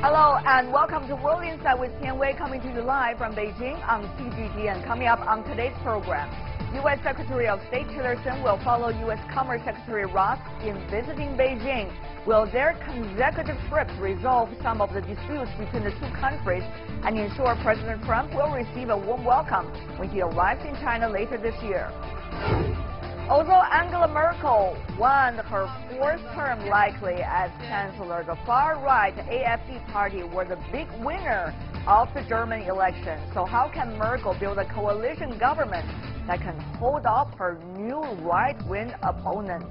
Hello and welcome to World Insight with Tian Wei, coming to you live from Beijing on CGTN. Coming up on today's program, U.S. Secretary of State Tillerson will follow U.S. Commerce Secretary Ross in visiting Beijing. Will their consecutive trips resolve some of the disputes between the two countries and ensure President Trump will receive a warm welcome when he arrives in China later this year? Although Angela Merkel won her fourth term likely as chancellor, the far-right AfD party were the big winner of the German election. So how can Merkel build a coalition government that can hold off her new right-wing opponents?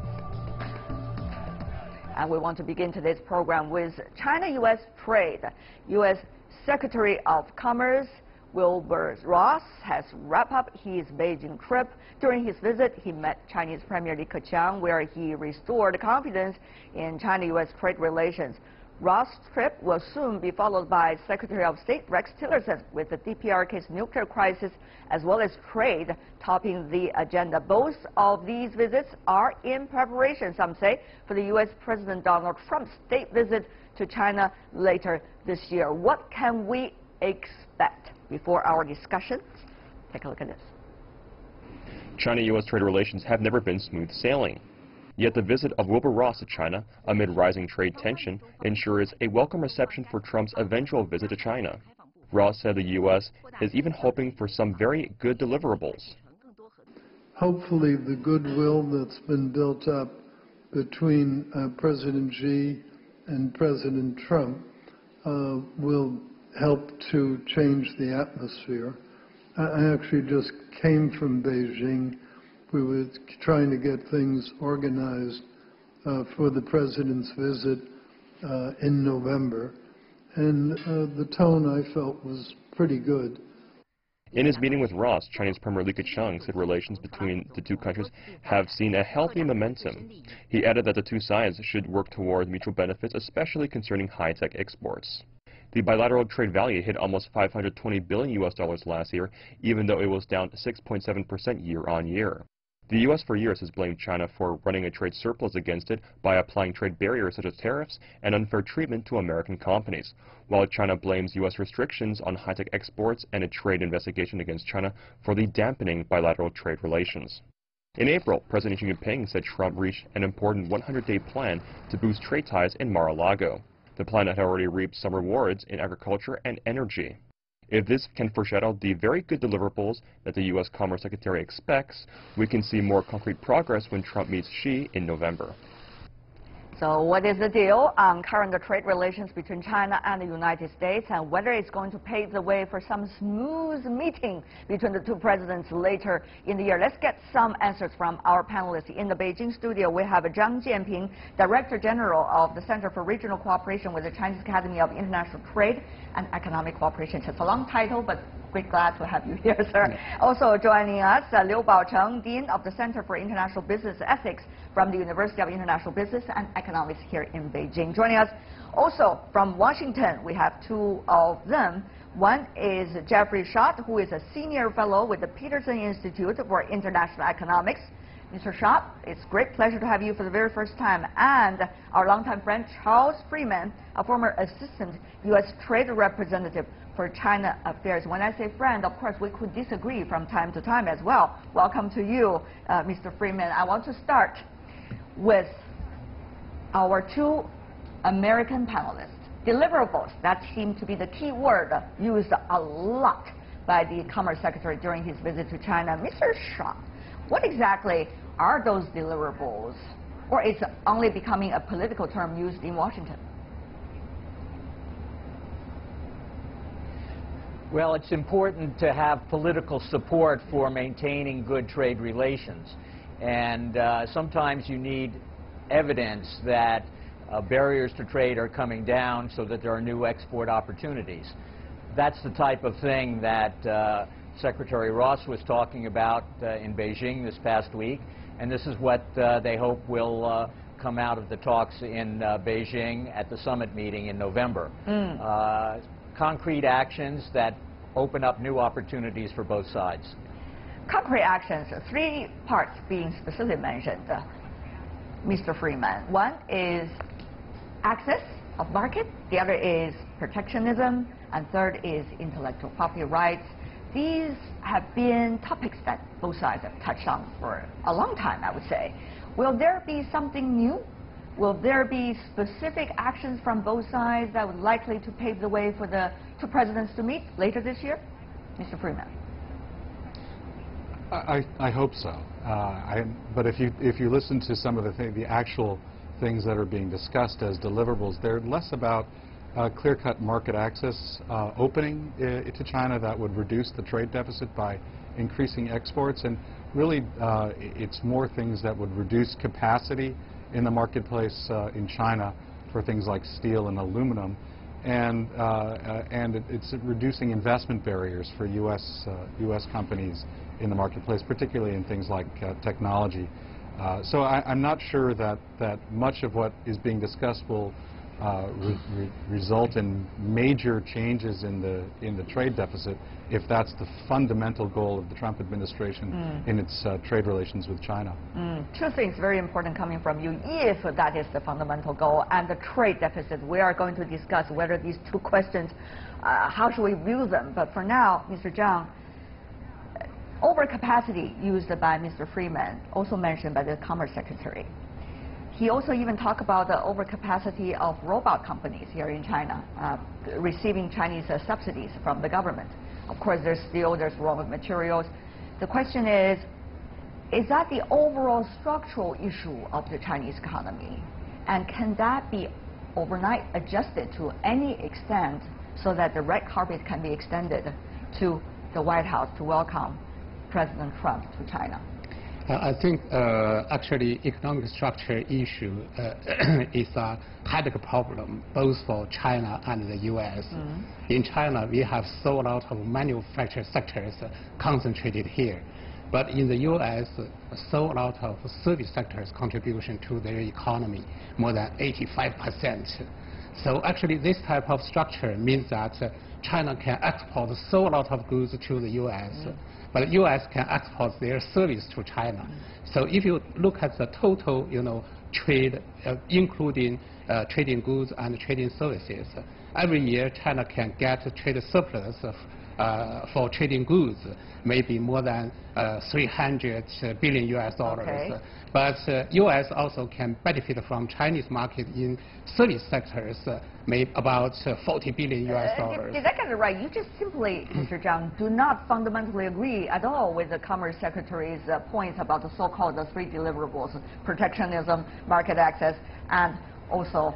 And we want to begin today's program with China-U.S. trade. U.S. Secretary of Commerce Wilbur Ross has wrapped up his Beijing trip. During his visit, he met Chinese Premier Li Keqiang, where he restored confidence in China-U.S. trade relations. Ross' trip will soon be followed by Secretary of State Rex Tillerson, with the DPRK's nuclear crisis as well as trade topping the agenda. Both of these visits are in preparation, some say, for the U.S. President Donald Trump's state visit to China later this year. What can we expect? Before our discussion, take a look at this. China-U.S. trade relations have never been smooth sailing. Yet the visit of Wilbur Ross to China amid rising trade tension ensures a welcome reception for Trump's eventual visit to China. Ross said the U.S. is even hoping for some very good deliverables. Hopefully the goodwill that's been built up between President Xi and President Trump will help to change the atmosphere. I actually just came from Beijing. We were trying to get things organized for the president's visit in November, and the tone I felt was pretty good. In his meeting with Ross, Chinese Premier Li Keqiang said relations between the two countries have seen a healthy momentum. He added that the two sides should work toward mutual benefits, especially concerning high-tech exports. The bilateral trade value hit almost $520 billion last year, even though it was down 6.7% year-on-year. The U.S. for years has blamed China for running a trade surplus against it by applying trade barriers such as tariffs and unfair treatment to American companies, while China blames U.S. restrictions on high-tech exports and a trade investigation against China for the dampening bilateral trade relations. In April, President Xi Jinping said Trump reached an important 100-day plan to boost trade ties in Mar-a-Lago. The plan had already reaped some rewards in agriculture and energy. If this can foreshadow the very good deliverables that the U.S. Commerce Secretary expects, we can see more concrete progress when Trump meets Xi in November. So what is the deal on current trade relations between China and the United States, and whether it's going to pave the way for some smooth meeting between the two presidents later in the year? Let's get some answers from our panelists. In the Beijing studio, we have Zhang Jianping, Director General of the Center for Regional Cooperation with the Chinese Academy of International Trade and Economic Cooperation. It's a long title, but we're glad to have you here, sir. Yeah. Also joining us, Liu Baocheng, Dean of the Center for International Business Ethics from the University of International Business and Economics here in Beijing. Joining us also from Washington, we have two of them. One is Jeffrey Schott, who is a senior fellow with the Peterson Institute for International Economics. Mr. Schott, it's a great pleasure to have you for the very first time. And our longtime friend, Charles Freeman, a former assistant U.S. trade representative for China Affairs. When I say friend, of course, we could disagree from time to time as well. Welcome to you, Mr. Freeman. I want to start with our two American panelists. Deliverables, that seemed to be the key word used a lot by the Commerce Secretary during his visit to China. Mr. Schott, what exactly are those deliverables? Or is it only becoming a political term used in Washington? Well, it's important to have political support for maintaining good trade relations. And sometimes you need evidence that barriers to trade are coming down so that there are new export opportunities. That's the type of thing that Secretary Ross was talking about in Beijing this past week. And this is what they hope will come out of the talks in Beijing at the summit meeting in November. Concrete actions that open up new opportunities for both sides. Concrete actions, three parts being specifically mentioned, Mr. Freeman. One is access of market, the other is protectionism, and third is intellectual property rights. These have been topics that both sides have touched on for a long time, I would say. Will there be something new? Will there be specific actions from both sides that would likely to pave the way for the two presidents to meet later this year? Mr. Freeman. I hope so. But if you listen to some of the actual things that are being discussed as deliverables, they're less about clear-cut market access opening to China that would reduce the trade deficit by increasing exports, and really it's more things that would reduce capacity in the marketplace in China for things like steel and aluminum, and it's reducing investment barriers for U.S. companies in the marketplace, particularly in things like technology. So I'm not sure that much of what is being discussed will result in major changes in the trade deficit, if that's the fundamental goal of the Trump administration in its trade relations with China. Two things very important coming from you. If that is the fundamental goal and the trade deficit, we are going to discuss whether these two questions, how should we view them. But for now, Mr. Zhang, overcapacity used by Mr. Freeman, also mentioned by the Commerce Secretary. He also even talked about the overcapacity of robot companies here in China, receiving Chinese subsidies from the government. Of course, there's steel, there's raw materials. The question is that the overall structural issue of the Chinese economy? And can that be overnight adjusted to any extent so that the red carpet can be extended to the White House to welcome President Trump to China? I think actually economic structure issue is a headache problem both for China and the U.S. In China, we have so a lot of manufacturing sectors concentrated here. But in the U.S., so a lot of service sectors contribution to their economy, more than 85%. So actually this type of structure means that China can export so a lot of goods to the U.S. But the U.S. can export their service to China. So if you look at the total, trade, including trading goods and trading services, every year China can get a trade surplus for trading goods, maybe more than 300 billion U.S. dollars. Okay. But U.S. also can benefit from Chinese market in service sectors, maybe about 40 billion U.S. dollars. Did I get it right? You just simply, Mr. Zhang, do not fundamentally agree at all with the Commerce Secretary's points about the so-called three deliverables: protectionism, market access, and also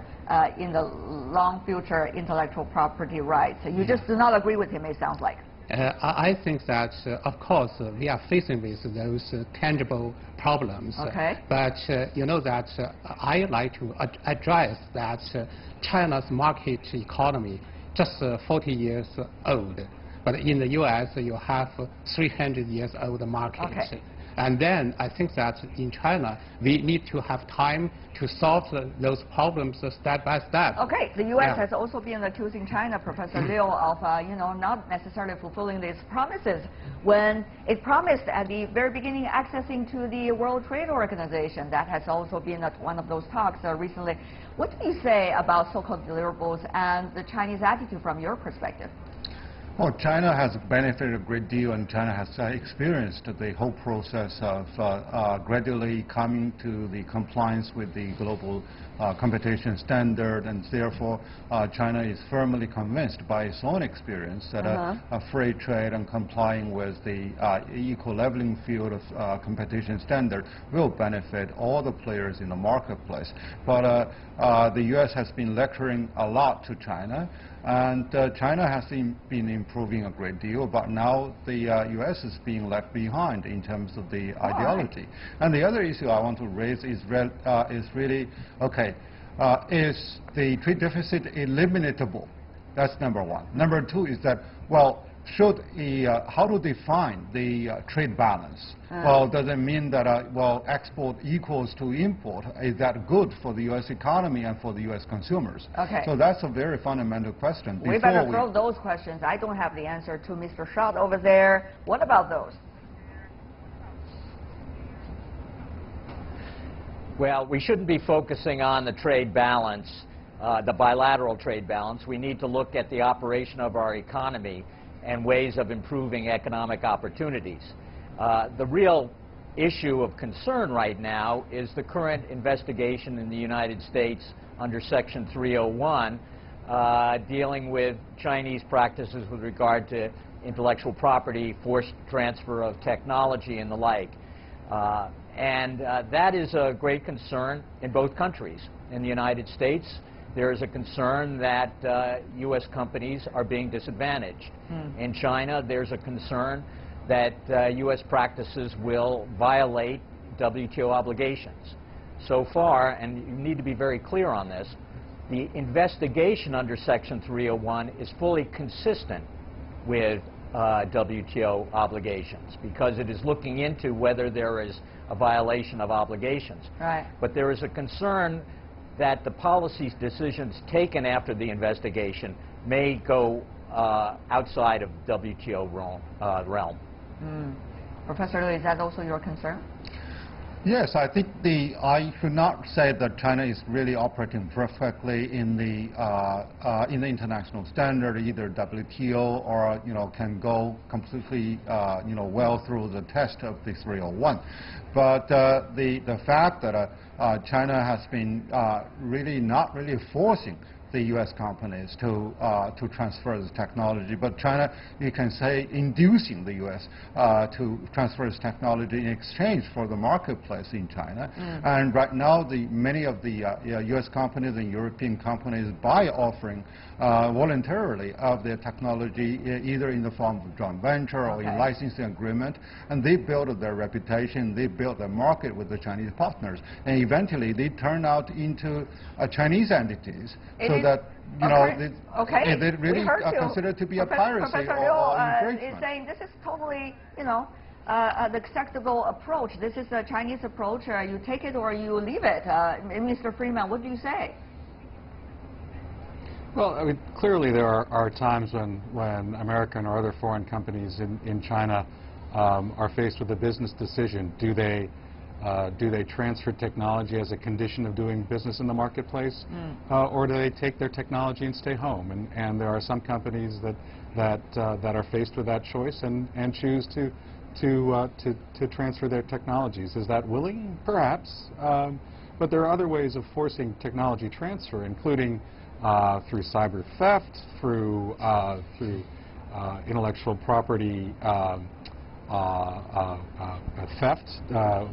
in the long future intellectual property rights. You just do not agree with him, it sounds like. I think that, of course, we are facing with those tangible problems. Okay. But you know that I like to address that China's market economy just 40 years old. But in the U.S., you have 300 years old market. Okay. And then I think that in China, we need to have time to solve those problems step by step. Okay, the U.S. has also been accusing China, Professor Liu, of not necessarily fulfilling its promises when it promised at the very beginning accessing to the World Trade Organization. That has also been one of those talks recently. What do you say about so-called deliverables and the Chinese attitude from your perspective? Well, China has benefited a great deal, and China has experienced the whole process of gradually coming to the compliance with the global competition standard, and therefore China is firmly convinced by its own experience that a free trade and complying with the equal leveling field of competition standard will benefit all the players in the marketplace. But the U.S. has been lecturing a lot to China, and China has been improving a great deal, but now the U.S. is being left behind in terms of the ideology. And the other issue I want to raise is really, okay, is the trade deficit eliminatable? That's number one. Number two is that, well, how to define the trade balance? Well, does it mean that export equals to import? Is that good for the U.S. economy and for the U.S. consumers? Okay. So that's a very fundamental question. We better throw those questions. I don't have the answer to Mr. Schott over there. What about those? Well, we shouldn't be focusing on the trade balance the bilateral trade balance. We need to look at the operation of our economy and ways of improving economic opportunities. The real issue of concern right now is the current investigation in the United States under Section 301 dealing with Chinese practices with regard to intellectual property, forced transfer of technology, and the like. That is a great concern in both countries. In the United States, there is a concern that U.S. companies are being disadvantaged. In China, there's a concern that U.S. practices will violate WTO obligations. So far, and you need to be very clear on this, the investigation under Section 301 is fully consistent with WTO obligations because it is looking into whether there is a violation of obligations. Right. But there is a concern that the policy decisions taken after the investigation may go outside of WTO realm. Professor Liu, is that also your concern? Yes, I think I should not say that China is really operating perfectly in the international standard, either WTO or can go completely well through the test of the 301. But the fact that China has been really not really forcing the U.S. companies to transfer the technology, but China, you can say, inducing the U.S. To transfer its technology in exchange for the marketplace in China. And right now, many of the U.S. companies and European companies buy offering voluntarily of their technology, either in the form of joint venture or in licensing agreement, and they build their reputation, they build their market with the Chinese partners, and eventually they turn out into Chinese entities. They really are considered to be a piracy Professor or Liu is saying this is totally, the acceptable approach. This is a Chinese approach. You take it or you leave it. Mr. Freeman, what do you say? Well, I mean, clearly there are times when American or other foreign companies in China are faced with a business decision. Do they transfer technology as a condition of doing business in the marketplace, or do they take their technology and stay home? And there are some companies that are faced with that choice and choose to transfer their technologies. Is that willing? Perhaps. But there are other ways of forcing technology transfer, including through cyber theft, through intellectual property theft,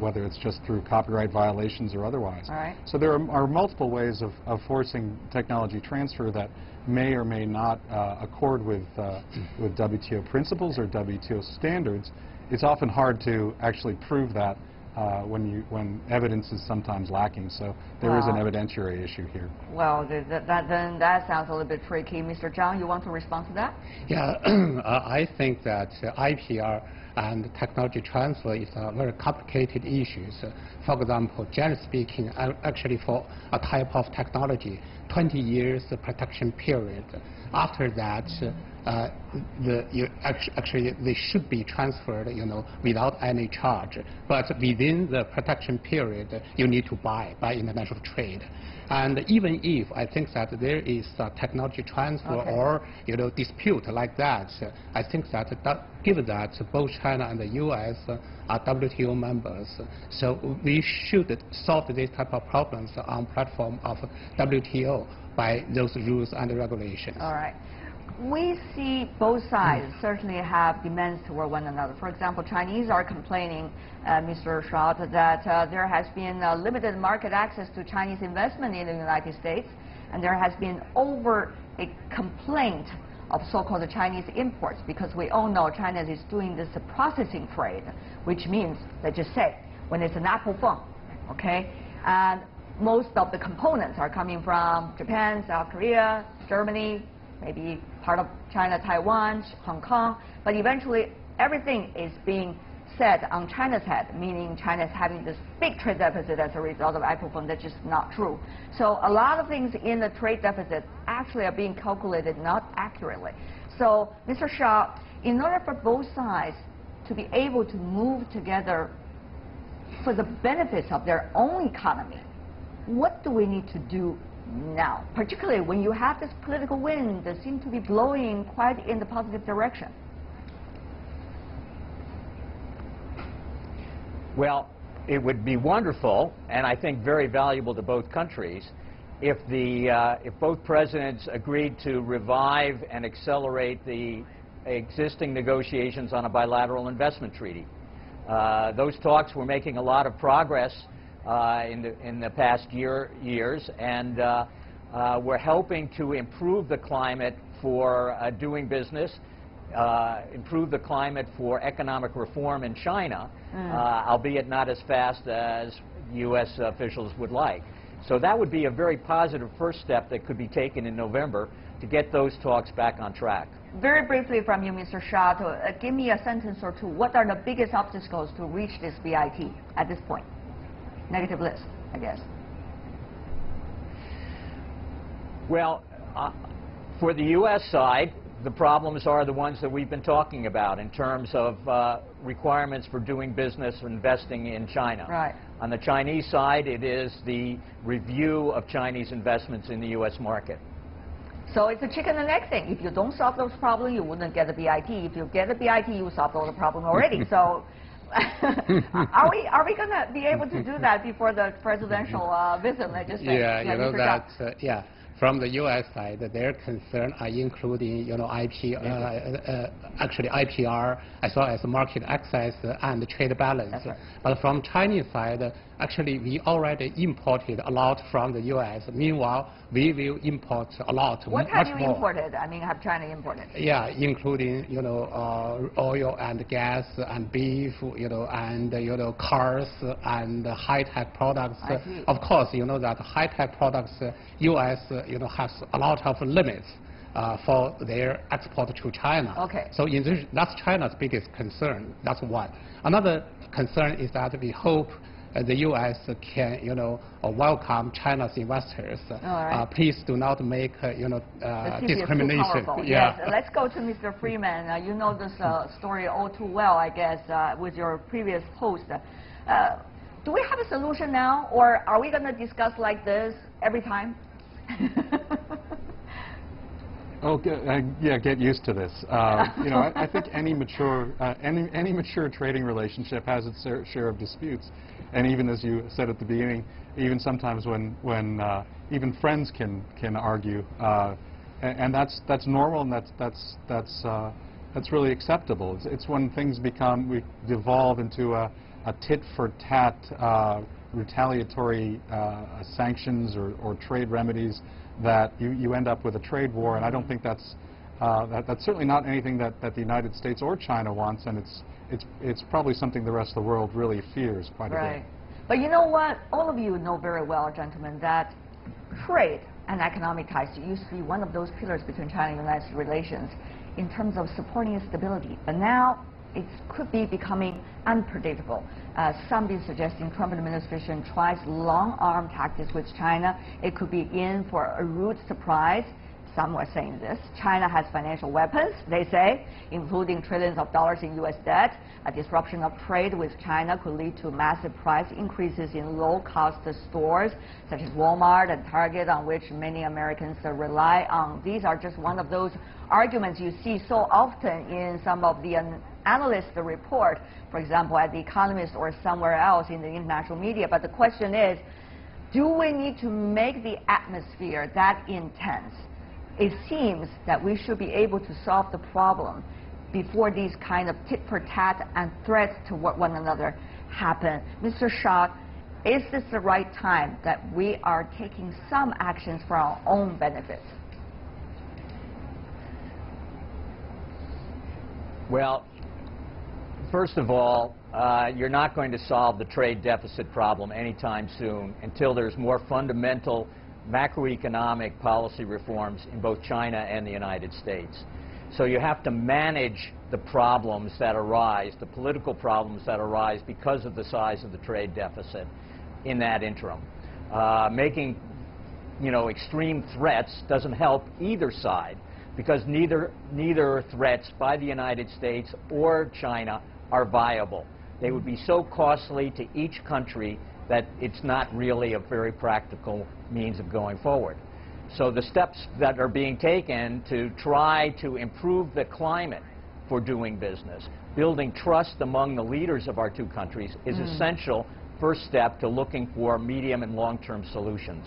whether it's just through copyright violations or otherwise. All right. So there are multiple ways of forcing technology transfer that may or may not accord with WTO principles or WTO standards. It's often hard to actually prove that when evidence is sometimes lacking. So there is an evidentiary issue here. Well, then that sounds a little bit tricky. Mr. Zhang, you want to respond to that? Yeah, I think that IPR and technology transfer is a very complicated issue. For example, generally speaking, actually for a type of technology, 20 years protection period. After that, actually they should be transferred, without any charge. But within the protection period, you need to buy by international trade. And even if I think that there is a technology transfer or dispute like that, I think that given that both China and the U.S. are WTO members, so we should solve this type of problems on platform of WTO by those rules and regulations. All right. We see both sides certainly have demands toward one another. For example, Chinese are complaining, Mr. Schott, that there has been limited market access to Chinese investment in the United States, and there has been over a complaint of so-called Chinese imports, because we all know China is doing this processing trade, which means, let's just say, when it's an Apple phone, okay, and most of the components are coming from Japan, South Korea, Germany, maybe part of China, Taiwan, Hong Kong, but eventually everything is being set on China's head, meaning China is having this big trade deficit as a result of Apple phone. That's just not true. So a lot of things in the trade deficit actually are being calculated not accurately. So, Mr. Shaw, in order for both sides to be able to move together for the benefits of their own economy, what do we need to do now, particularly when you have this political wind that seems to be blowing quite in the positive direction? Well, it would be wonderful, and I think very valuable to both countries, if both presidents agreed to revive and accelerate the existing negotiations on a bilateral investment treaty. Those talks were making a lot of progress in the past years, and we're helping to improve the climate for doing business, improve the climate for economic reform in China, albeit not as fast as U.S. officials would like. So that would be a very positive first step that could be taken in November to get those talks back on track. Very briefly from you, Mr. Shah, give me a sentence or two. What are the biggest obstacles to reach this BIT at this point? Negative list, I guess. Well, for the U.S. side, the problems are the ones that we've been talking about in terms of requirements for doing business or investing in China. Right. On the Chinese side, it is the review of Chinese investments in the U.S. market. So it's a chicken and egg thing. If you don't solve those problems, you wouldn't get a BIT. If you get a BIT, you solved all the problem already. So are we going to be able to do that before the presidential visit legislation? Yeah, you know that, yeah. From the U.S. side, their concern are including, you know, actually IPR, as well as market access and trade balance. That's right. But from Chinese side, actually we already imported a lot from the U.S. Meanwhile, we will import a lot, what much have you more. imported? I mean, have China imported? Yeah, including, you know, oil and gas and beef, you know, and, you know, cars and high-tech products. I see. Of course, you know that high-tech products, U.S., you know, has a lot of limits for their export to China. Okay. So in this, that's China's biggest concern. That's one. Another concern is that we hope the U.S. can, you know, welcome China's investors. All right. Please do not make, you know, discrimination. Yeah. Yes. Let's go to Mr. Freeman. You know this story all too well, I guess, with your previous post. Do we have a solution now, or are we going to discuss like this every time? Oh, yeah, get used to this. You know, I think any mature trading relationship has its share of disputes, and even as you said at the beginning, even sometimes when even friends can argue, and that's normal, and that's really acceptable. It's when things we devolve into a tit-for-tat retaliatory sanctions or trade remedies that you end up with a trade war, and I don't think that's certainly not anything that the United States or China wants, and it's probably something the rest of the world really fears quite a bit. Right. But you know what? All of you know very well, gentlemen, that trade and economic ties used to be one of those pillars between China and United States relations in terms of supporting stability. But now it could be becoming unpredictable. Some been suggesting Trump administration tries long-arm tactics with China. It could be in for a rude surprise. Some are saying this. China has financial weapons, they say, including trillions of dollars in U.S. debt. A disruption of trade with China could lead to massive price increases in low-cost stores, such as Walmart and Target, on which many Americans rely on. These are just one of those arguments you see so often in some of the analyst report, for example, at The Economist or somewhere else in the international media. But the question is, do we need to make the atmosphere that intense? It seems that we should be able to solve the problem before these kind of tit-for-tat and threats to one another happen. Mr. Shah, is this the right time that we are taking some actions for our own benefit? Well, first of all, you're not going to solve the trade deficit problem anytime soon until there's more fundamental macroeconomic policy reforms in both China and the United States. So you have to manage the problems that arise, the political problems that arise because of the size of the trade deficit in that interim. Making, you know, extreme threats doesn't help either side, because neither threats by the United States or China are viable. They would be so costly to each country that it's not really a very practical means of going forward. So the steps that are being taken to try to improve the climate for doing business, building trust among the leaders of our two countries is essential first step to looking for medium and long-term solutions.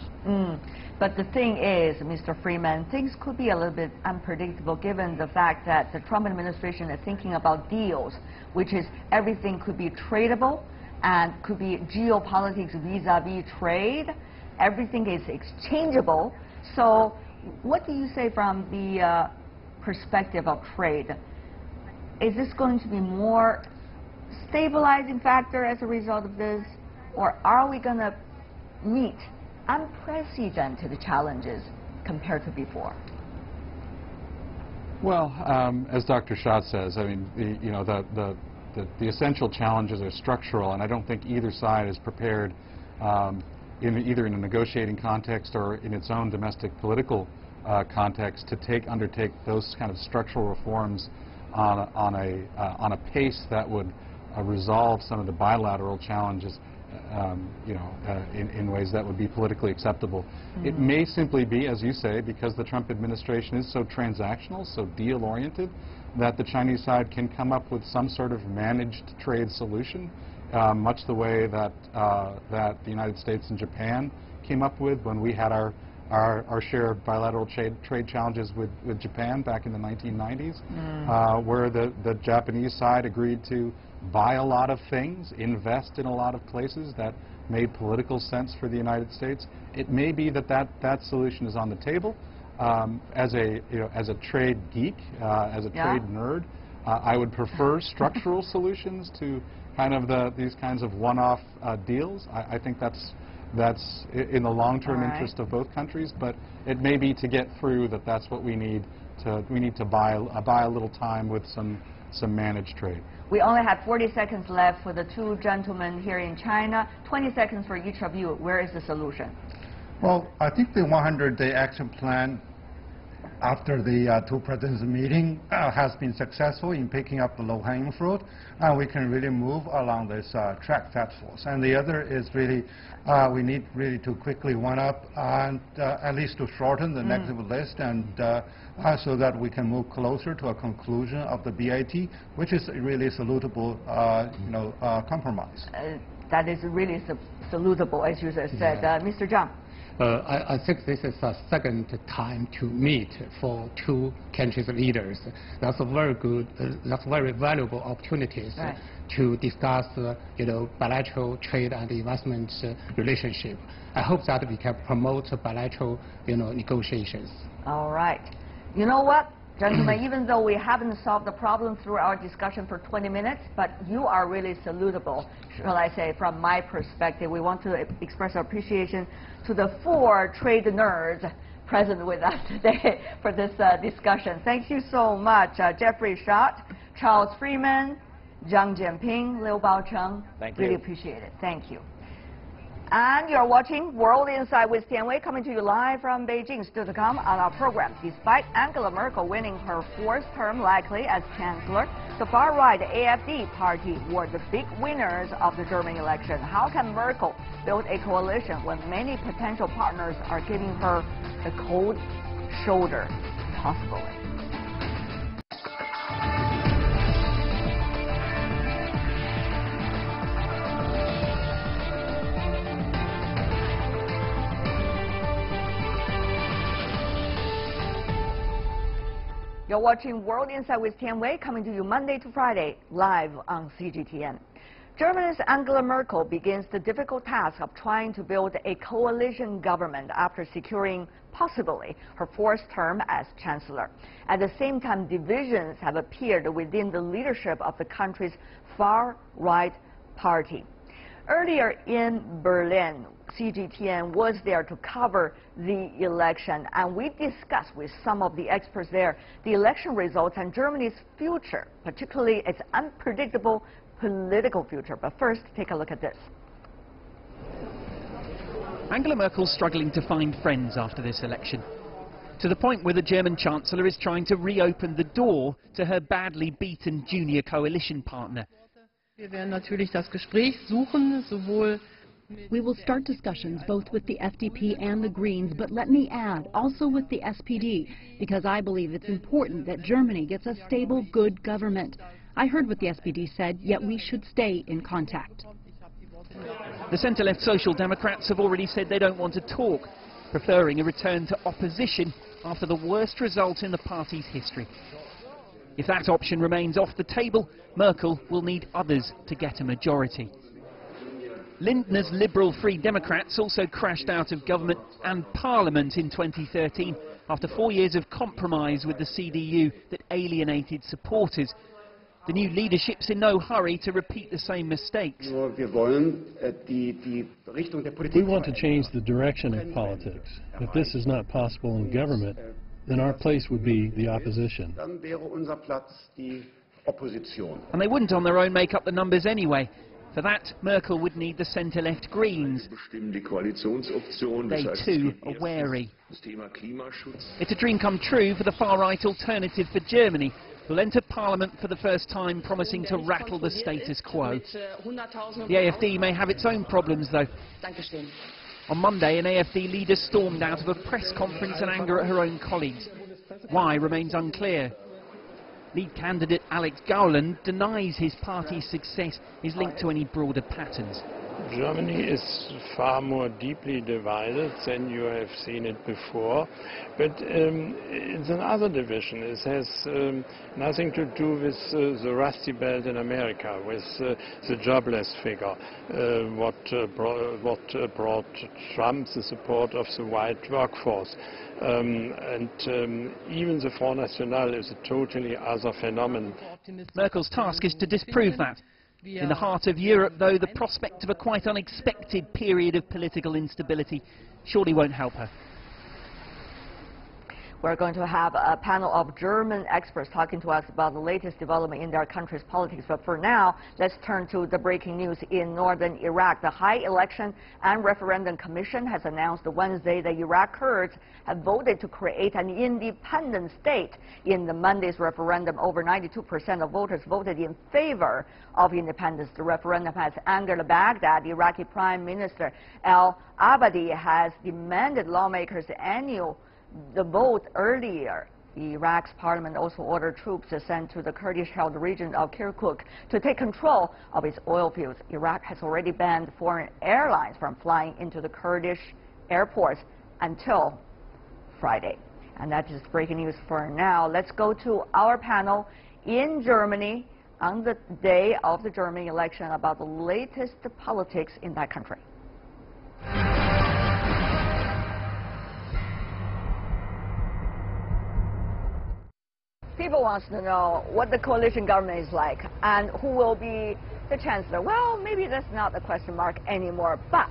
But the thing is, Mr. Freeman, things could be a little bit unpredictable given the fact that the Trump administration is thinking about deals, which is everything could be tradable and could be geopolitics vis-a-vis trade. Everything is exchangeable. So what do you say from the perspective of trade? Is this going to be more stabilizing factor as a result of this? Or are we going to meet unprecedented challenges compared to before? Well, as Dr. Schott says, I mean, the essential challenges are structural, and I don't think either side is prepared, either in a negotiating context or in its own domestic political context, to undertake those kind of structural reforms on a pace that would resolve some of the bilateral challenges, in ways that would be politically acceptable. It may simply be, as you say, because the Trump administration is so transactional, so deal-oriented, that the Chinese side can come up with some sort of managed trade solution, much the way that the United States and Japan came up with when we had our share of bilateral trade challenges with Japan back in the 1990s, where the Japanese side agreed to buy a lot of things, invest in a lot of places that made political sense for the United States. It may be that solution is on the table. As a trade geek, as a trade nerd, I would prefer structural solutions to kind of these kinds of one-off deals. I think that's in the long-term interest of both countries, but it may be to get through that's what we need to buy a little time with some managed trade. We only have 40 seconds left for the two gentlemen here in China. 20 seconds for each of you. Where is the solution? Well, I think the 100-day action plan after the two presidents meeting has been successful in picking up the low-hanging fruit, and we can really move along this track task force. And the other is really we need really to quickly one up and at least to shorten the negative list, and so that we can move closer to a conclusion of the BIT, which is really a salutable compromise. That is really salutable, as you said. Mr. Zhang. I think this is a second time to meet for two countries' leaders. That's a very good, that's very valuable opportunities to discuss, bilateral trade and investment relationship. I hope that we can promote bilateral, negotiations. All right. You know what, gentlemen, even though we haven't solved the problem through our discussion for 20 minutes, but you are really salutable, shall I say, from my perspective. We want to express our appreciation to the 4 trade nerds present with us today for this discussion. Thank you so much, Jeffrey Schott, Charles Freeman, Zhang Jianping, Liu Baocheng. Thank you. Really appreciate it. Thank you. And you're watching World Insight with Tian Wei, coming to you live from Beijing. Still to come on our program. Despite Angela Merkel winning her 4th term likely as chancellor, the far-right AfD party were the big winners of the German election. How can Merkel build a coalition when many potential partners are giving her the cold shoulder? Possibly. You're watching World Insight with Tian Wei, coming to you Monday to Friday, live on CGTN. Germany's Angela Merkel begins the difficult task of trying to build a coalition government after securing, possibly, her 4th term as chancellor. At the same time, divisions have appeared within the leadership of the country's far-right party. Earlier in Berlin, CGTN was there to cover the election, and we discussed with some of the experts there the election results and Germany's future, particularly its unpredictable political future. But first, take a look at this. Angela Merkel's struggling to find friends after this election, to the point where the German chancellor is trying to reopen the door to her badly beaten junior coalition partner. Wir werden natürlich das Gespräch suchen, sowohl We will start discussions both with the FDP and the Greens, but let me add, also with the SPD, because I believe it's important that Germany gets a stable, good government. I heard what the SPD said, yet we should stay in contact. The centre-left Social Democrats have already said they don't want to talk, preferring a return to opposition after the worst result in the party's history. If that option remains off the table, Merkel will need others to get a majority. Lindner's Liberal Free Democrats also crashed out of government and parliament in 2013 after 4 years of compromise with the CDU that alienated supporters. The new leadership's in no hurry to repeat the same mistakes. We want to change the direction of politics. If this is not possible in government, then our place would be the opposition. And they wouldn't on their own make up the numbers anyway. For that, Merkel would need the centre-left Greens. They too are wary. It's a dream come true for the far-right Alternative for Germany, who'll enter Parliament for the first time promising to rattle the status quo. The AfD may have its own problems though. On Monday, an AfD leader stormed out of a press conference in anger at her own colleagues. Why remains unclear. Lead candidate Alex Gauland denies his party's success is linked to any broader patterns. Germany is far more deeply divided than you have seen it before, but it's another division. It has nothing to do with the Rusty Belt in America, with the jobless figure, what brought Trump the support of the white workforce. Even the Front National is a totally other phenomenon. Merkel's task is to disprove that. In the heart of Europe, though, the prospect of a quite unexpected period of political instability surely won't help her. We're going to have a panel of German experts talking to us about the latest development in their country's politics. But for now, let's turn to the breaking news in northern Iraq. The High Election and Referendum Commission has announced Wednesday that Iraq Kurds have voted to create an independent state. In the Monday's referendum, over 92% of voters voted in favor of independence. The referendum has angered Baghdad. Iraqi Prime Minister al-Abadi has demanded lawmakers annual the vote earlier. Iraq's parliament also ordered troops to send to the Kurdish-held region of Kirkuk to take control of its oil fields. Iraq has already banned foreign airlines from flying into the Kurdish airports until Friday. And that is breaking news for now. Let's go to our panel in Germany on the day of the German election about the latest politics in that country. People want to know what the coalition government is like and who will be the chancellor. Well, maybe that's not a question mark anymore, but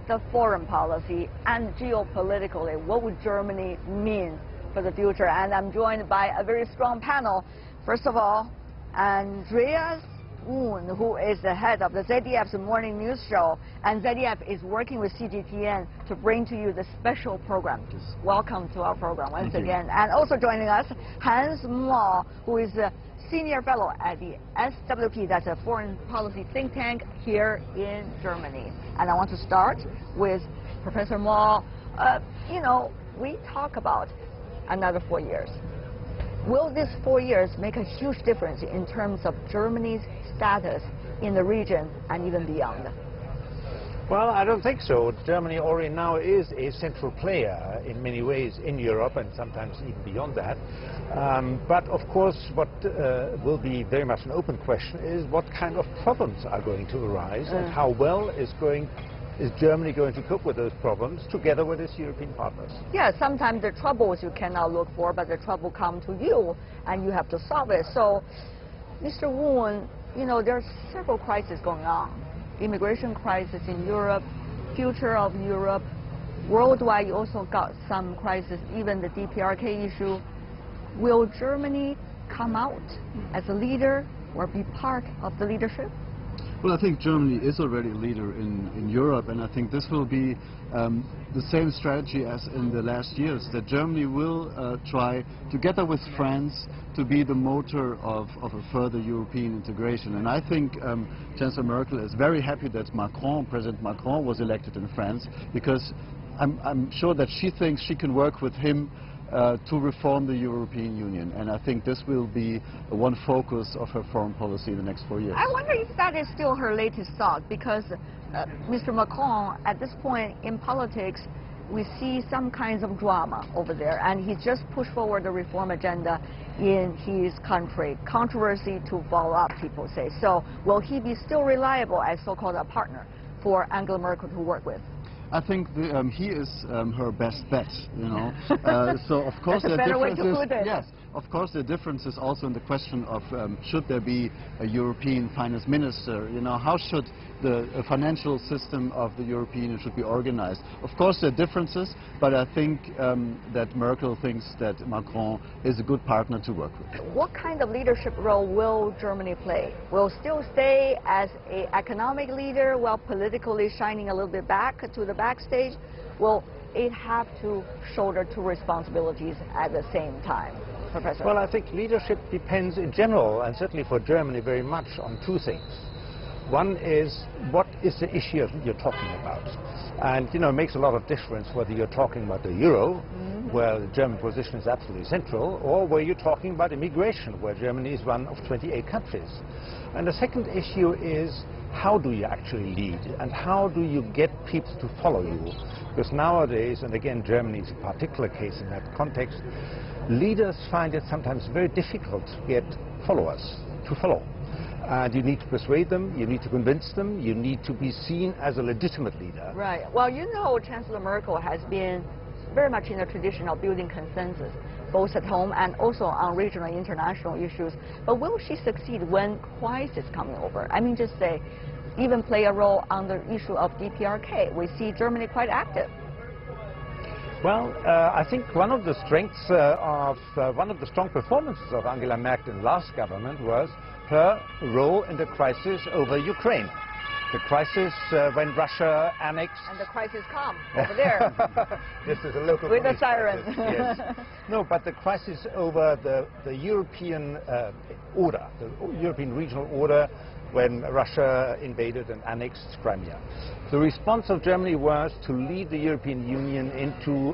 the foreign policy and geopolitically, what would Germany mean for the future? And I'm joined by a very strong panel. First of all, Andreas Woon, who is the head of the ZDF's morning news show, and ZDF is working with CGTN to bring to you the special program. Welcome to our program once again. And also joining us, Hans Mo, who is a senior fellow at the SWP, that's a foreign policy think tank here in Germany. And I want to start with Professor Mo. You know, we talk about another 4 years. Will these 4 years make a huge difference in terms of Germany's status in the region and even beyond? Well, I don't think so. Germany already now is a central player in many ways in Europe and sometimes even beyond that. But of course, what will be very much an open question is what kind of problems are going to arise and how well is Germany going to cope with those problems together with its European partners? Yeah, sometimes the troubles you cannot look for, but the trouble come to you and you have to solve it. So, Mr. Woon, you know, there are several crises going on. Immigration crisis in Europe, future of Europe. Worldwide, you also got some crisis, even the DPRK issue. Will Germany come out as a leader or be part of the leadership? Well, I think Germany is already a leader in Europe, and I think this will be the same strategy as in the last years, that Germany will try, together with France, to be the motor of a further European integration. And I think Chancellor Merkel is very happy that President Macron was elected in France, because I'm sure that she thinks she can work with him to reform the European Union, and I think this will be one focus of her foreign policy in the next 4 years. I wonder if that is still her latest thought, because Mr. Macron, at this point in politics, we see some kinds of drama over there, and he just pushed forward the reform agenda in his country. Controversy to follow up, people say. So will he be still reliable as so-called a partner for Angela Merkel to work with? I think he is her best bet, you know. So of course there are differences. Yes, of course there are differences also in the question of should there be a European finance minister? You know, how should the financial system of the European Union should be organized? Of course there are differences, but I think that Merkel thinks that Macron is a good partner to work with. What kind of leadership role will Germany play? Will still stay as an economic leader while politically shining a little bit back to the backstage? Will it have to shoulder two responsibilities at the same time? Professor? Well, I think leadership depends in general, and certainly for Germany, very much on two things. One is, what is the issue you're talking about? And, you know, it makes a lot of difference whether you're talking about the euro, where the German position is absolutely central, or where you're talking about immigration, where Germany is one of 28 countries. And the second issue is, how do you actually lead, and how do you get people to follow you? Because nowadays, and again Germany is a particular case in that context, leaders find it sometimes very difficult to get followers to follow. And you need to persuade them, you need to convince them, you need to be seen as a legitimate leader. Right. Well, you know, Chancellor Merkel has been very much in the tradition of building consensus, both at home and also on regional and international issues. But will she succeed when crisis coming over? I mean, just say, even play a role on the issue of DPRK. We see Germany quite active. Well, I think one of the strengths one of the strong performances of Angela Merkel in the last government was her role in the crisis over Ukraine. The crisis when Russia annexed... And the crisis come over there. This is a local with a siren. Yes. No, but the crisis over the European order, the European regional order, when Russia invaded and annexed Crimea. The response of Germany was to lead the European Union into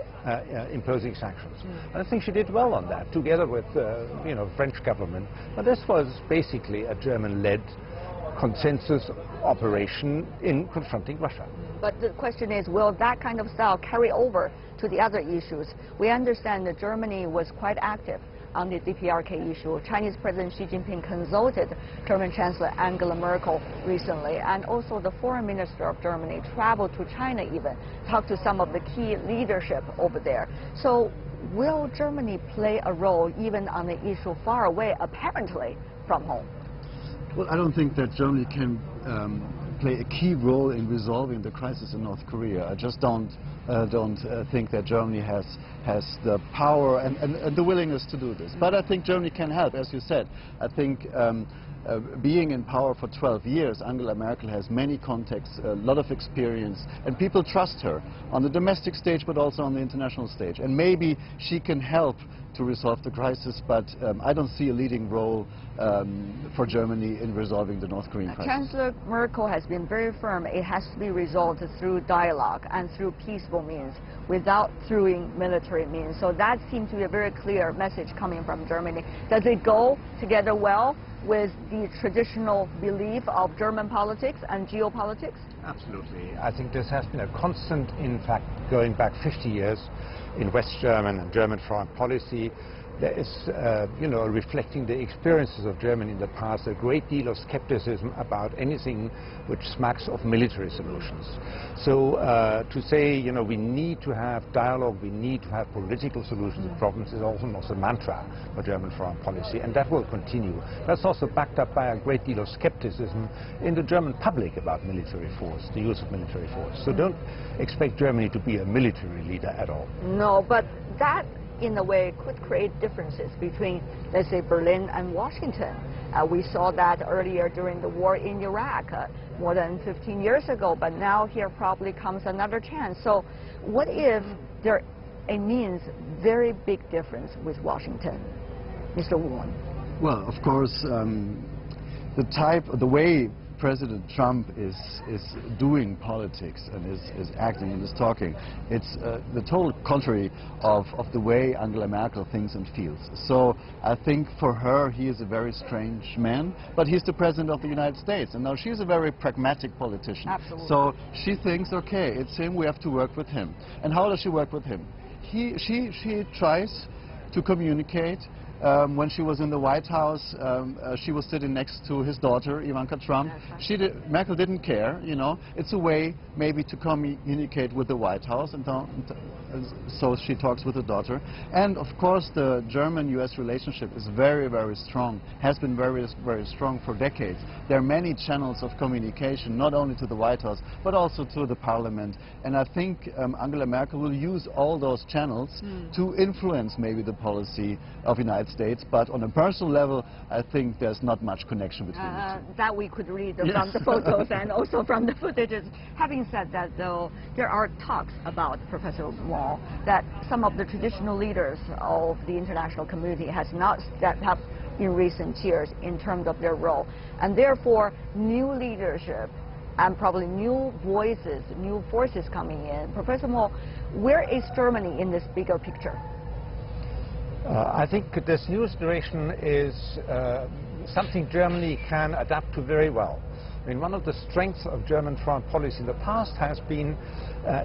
imposing sanctions. And I think she did well on that, together with you know, French government. But this was basically a German-led consensus operation in confronting Russia. But the question is, will that kind of style carry over to the other issues? We understand that Germany was quite active on the DPRK issue. Chinese President Xi Jinping consulted German Chancellor Angela Merkel recently, and also the Foreign Minister of Germany traveled to China even, talked to some of the key leadership over there. So will Germany play a role even on the issue far away, apparently, from home? Well, I don't think that Germany can play a key role in resolving the crisis in North Korea. I just don't think that Germany has the power and the willingness to do this. But I think Germany can help, as you said. I think being in power for 12 years, Angela Merkel has many contacts, a lot of experience, and people trust her on the domestic stage but also on the international stage. And maybe she can help to resolve the crisis, but I don't see a leading role for Germany in resolving the North Korean crisis. Chancellor Merkel has been very firm. It has to be resolved through dialogue and through peaceful means, without through military means. So that seems to be a very clear message coming from Germany. Does it go together well with the traditional belief of German politics and geopolitics? Absolutely. I think this has been a constant, in fact, going back 50 years in West German and German foreign policy. There is, you know, reflecting the experiences of Germany in the past, a great deal of skepticism about anything which smacks of military solutions. So to say, you know, we need to have dialogue, we need to have political solutions to problems is also not a mantra for German foreign policy, and that will continue. That's also backed up by a great deal of skepticism in the German public about military force, the use of military force. So don't expect Germany to be a military leader at all. No, but that in a way, could create differences between, let's say, Berlin and Washington. We saw that earlier during the war in Iraq, more than 15 years ago, but now here probably comes another chance. So what if there means very big difference with Washington? Mr. Warren. Well, of course, the way President Trump is doing politics and is acting and is talking, it's the total contrary of the way Angela Merkel thinks and feels. So I think for her, he is a very strange man, but he's the President of the United States, and now she's a very pragmatic politician. Absolutely. So she thinks, okay, it's him, we have to work with him. And how does she work with him? She tries to communicate. When she was in the White House, she was sitting next to his daughter, Ivanka Trump. Merkel didn't care, you know. It's a way maybe to communicate with the White House, and so she talks with the daughter. And of course, the German-US relationship is very, very strong, has been very, very strong for decades. There are many channels of communication, not only to the White House, but also to the Parliament. And I think Angela Merkel will use all those channels to influence maybe the policy of the United States, but on a personal level, I think there's not much connection between the two. That we could read from the photos and also from the footages. Having said that, though, there are talks about, Professor Wall, that some of the traditional leaders of the international community has not stepped up in recent years in terms of their role, and therefore new leadership and probably new voices, new forces coming in. Professor Moore, where is Germany in this bigger picture? I think this new situation is something Germany can adapt to very well. I mean, one of the strengths of German foreign policy in the past has been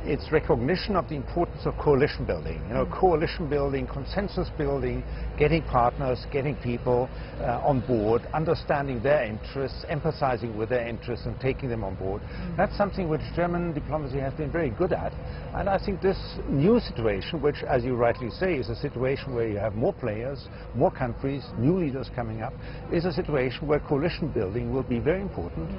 its recognition of the importance of coalition building. You know, coalition building, consensus building, getting partners, getting people on board, understanding their interests, empathizing with their interests and taking them on board. That's something which German diplomacy has been very good at. And I think this new situation, which, as you rightly say, is a situation where you have more players, more countries, new leaders coming up, is a situation where coalition building will be very important.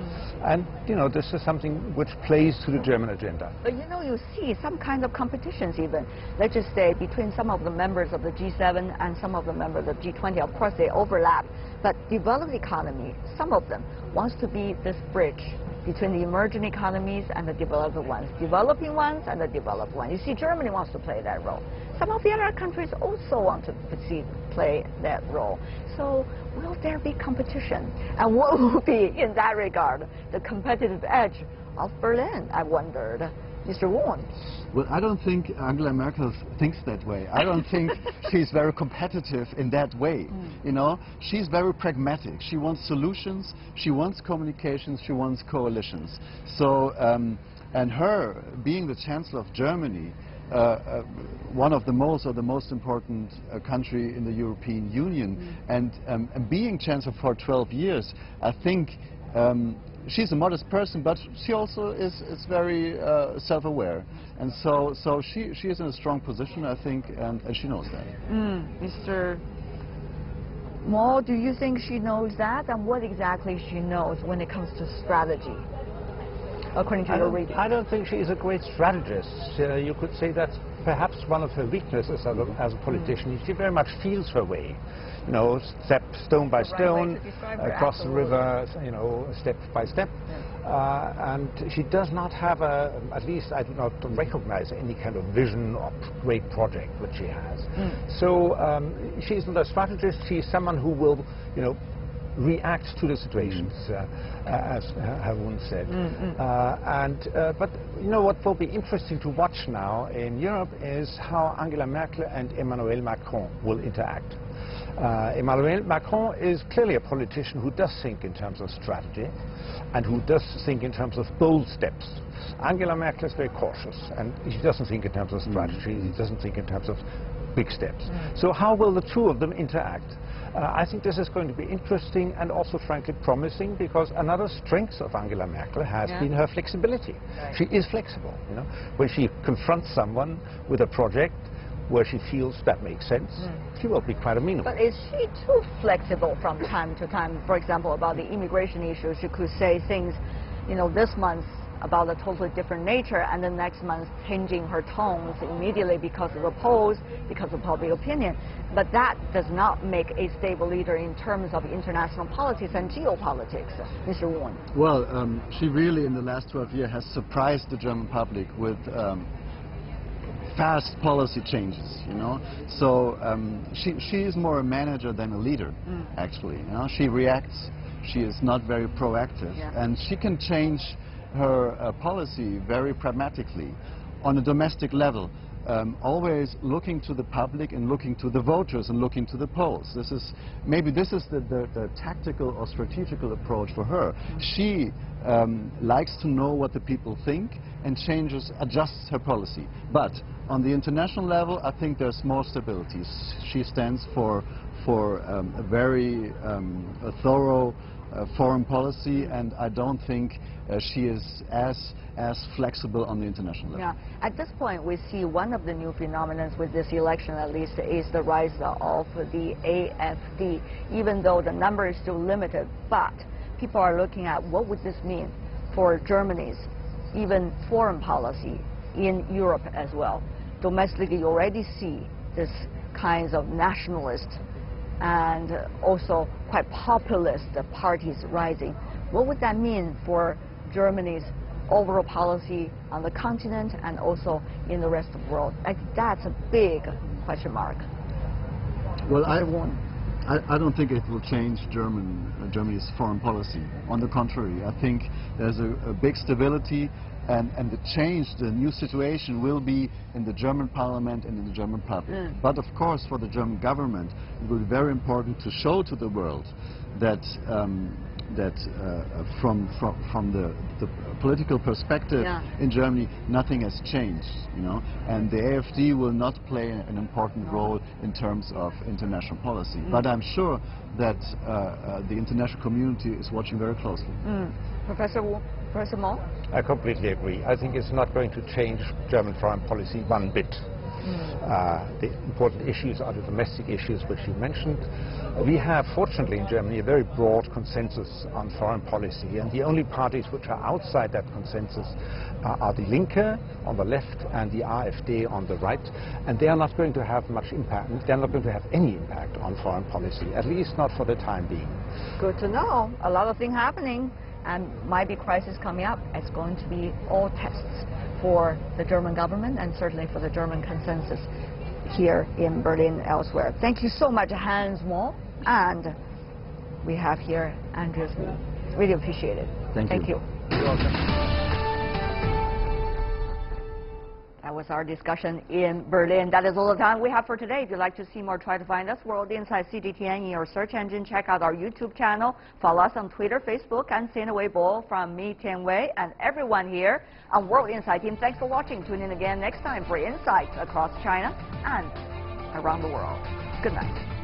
And, you know, this is something which plays to the German agenda. But, you know, you see some kind of competitions even, let's just say, between some of the members of the G7 and some of the members of the G20. Of course, they overlap. But developed economy, some of them, wants to be this bridge between the emerging economies and the developed ones, developing ones and the developed ones. You see, Germany wants to play that role. Some of the other countries also want to play that role. So will there be competition? And what will be, in that regard, the competitive edge of Berlin, I wondered? Mr. Warren. Well, I don't think Angela Merkel thinks that way. I don't think she's very competitive in that way. You know, she's very pragmatic. She wants solutions, she wants communications, she wants coalitions. So, and her being the Chancellor of Germany, one of the most important country in the European Union, and being Chancellor for 12 years, I think she's a modest person, but she also is very self-aware, and so she is in a strong position, I think, and she knows that. Mr. Mo, do you think she knows that, and what exactly she knows when it comes to strategy, according to your reading? I don't think she's a great strategist. You could say that's perhaps one of her weaknesses as a politician. She very much feels her way. You know, step stone by stone, across the river, you know, step by step. And she does not have at least I do not recognize any kind of vision or great project which she has. So she's not a strategist, she's someone who will, you know, react to the situations, as Harun said. But you know what will be interesting to watch now in Europe is how Angela Merkel and Emmanuel Macron will interact. Emmanuel Macron is clearly a politician who does think in terms of strategy and who does think in terms of bold steps. Angela Merkel is very cautious and she doesn't think in terms of strategy, she doesn't think in terms of big steps. So how will the two of them interact? I think this is going to be interesting and also frankly promising, because another strength of Angela Merkel has been her flexibility. She is flexible, you know. When she confronts someone with a project where she feels that makes sense, she will be quite amenable. But is she too flexible from time to time? For example, about the immigration issue, she could say things, you know, this month about a totally different nature, and the next month changing her tones immediately because of the polls, because of public opinion. But that does not make a stable leader in terms of international politics and geopolitics. Mr. Warren. Well, she really in the last 12 years has surprised the German public with fast policy changes, you know. So she is more a manager than a leader, actually. You know, she reacts. She is not very proactive, and she can change her policy very pragmatically on a domestic level, always looking to the public and looking to the voters and looking to the polls. Maybe this is the tactical or strategical approach for her. She likes to know what the people think and adjusts her policy. But on the international level, I think there's more stability. She stands for a very thorough foreign policy, and I don't think she is as flexible on the international level. Yeah. At this point, we see one of the new phenomena with this election, at least, is the rise of the AfD, even though the number is still limited. But people are looking at what would this mean for Germany's even foreign policy in Europe as well. Domestically, you already see this kinds of nationalist and also quite populist parties rising. What would that mean for Germany's overall policy on the continent and also in the rest of the world? I think that's a big question mark. Well, I don't think it will change Germany's foreign policy. On the contrary, I think there's a big stability, and the change, the new situation will be in the German parliament and in the German public. But of course, for the German government, it will be very important to show to the world that from the political perspective in Germany, nothing has changed, you know, and the AfD will not play an important role in terms of international policy. But I'm sure that the international community is watching very closely. Professor Mo? I completely agree. I think it's not going to change German foreign policy one bit. The important issues are the domestic issues which you mentioned. We have, fortunately in Germany, a very broad consensus on foreign policy, and the only parties which are outside that consensus are the Linke on the left and the AfD on the right, and they are not going to have much impact. They are not going to have any impact on foreign policy, at least not for the time being. Good to know. A lot of things happening, and might be crisis coming up. It's going to be all tests for the German government and certainly for the German consensus here in Berlin, elsewhere. Thank you so much, Hans Mo, and we have here Andreas Lee. Really appreciate it. Thank you. You're welcome. That was our discussion in Berlin. That is all the time we have for today. If you'd like to see more, try to find us World Insight CGTN in your search engine. Check out our YouTube channel. Follow us on Twitter, Facebook, and Sina Weibo. From me, Tian Wei, and everyone here on World Insight team, thanks for watching. Tune in again next time for insights across China and around the world. Good night.